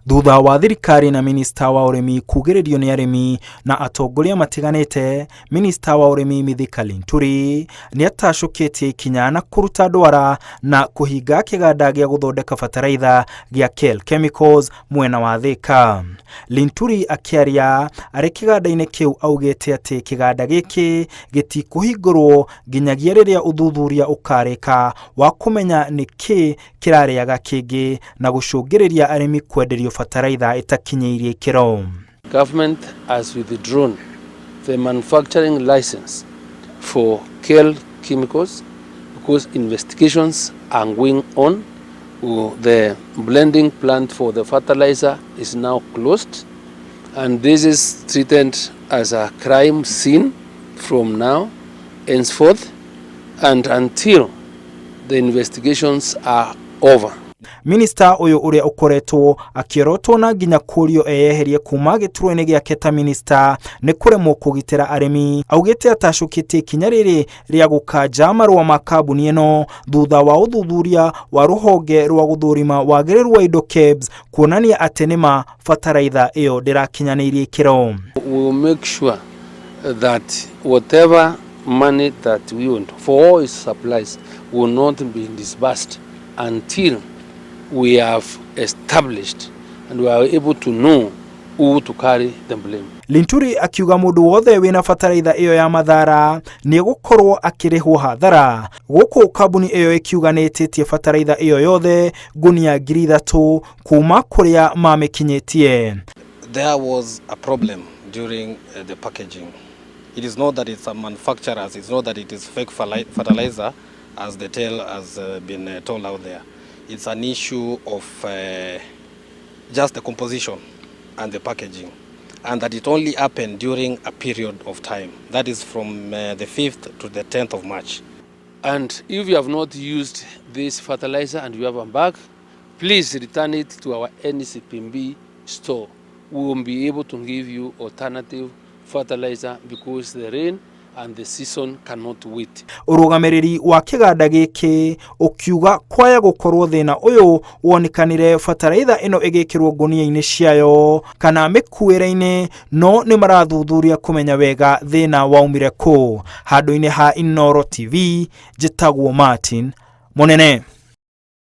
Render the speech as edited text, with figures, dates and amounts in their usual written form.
Thutha wa thirikari na minista wa urimi kugiririo ni arimi na atongoria matiganite, minista wa urimi Mithika Linturi ni atacukitie ikinya na kuruta ndwara na kuhinga kĩganda gĩa guthondeka bataraitha gĩa KEL Chemicals mwena wa Thika. Linturi akiaria ari kĩganda-inĩ kiu augite ati kĩganda gĩkĩ gĩtikũhingũrwo nginyagia rĩrĩa uthuthuria ukareka wa kumenya niki kirariaga kingi na gucungiriria arimi kwenderio bataraitha itakinyĩirie ikĩro. Government has withdrawn the manufacturing license for KEL Chemicals because investigations are going on. The blending plant for the fertilizer is now closed, and this is treated as a crime scene from now henceforth and until the investigations are over. Minista uyu uria ukoretwo akirotwo na nginya kurio eyeherie kuma gĩturwa-inĩ gĩake ta minista ni kuremwo kugitira arimi, augite atacukitie ikinya riri ria gukanja marũa ma kambũni ĩno thutha wa uthuthuria wa ruhonge rwa guthurima wagĩrĩru wa indo KEBS kuonania ati nima bataraitha iyo ndirakinyanĩirie ikĩro. We will make sure that whatever money that we want for all its supplies will not be disbursed until we have established and we are able to know who to carry the blame. Linturi akiuga mundu wothe wina bataraitha iyo ya mathara ni gukorwo akirihwo hathara. Guku kambuni iyo ikiuga ni ititie bataraitha iyo yothe gunia 3,000 kuma kuria mamikinyitie. There was a problem during the packaging. It is not that it's a manufacturer's, it's not that it is fake fertilizer as the tale has been told out there. It's an issue of just the composition and the packaging, and that it only happened during a period of time. That is from the 5th to the 10th of March. And if you have not used this fertilizer and you have a bag, please return it to our NCPB store. We will be able to give you alternative fertilizer because the rain and the season cannot wait. Urugamiriri wa kĩganda gĩkĩ ukiuga kwaya gukorwo thina uyu wonikanire bataraitha ino igikirwo ngunia-inĩ ciayo kana mĩkuĩre-inĩ, no ni marathuthuria kumenya wega thina waumire ku. Handũ-inĩ ha Inooro TV, njĩtagwo Martin Munene.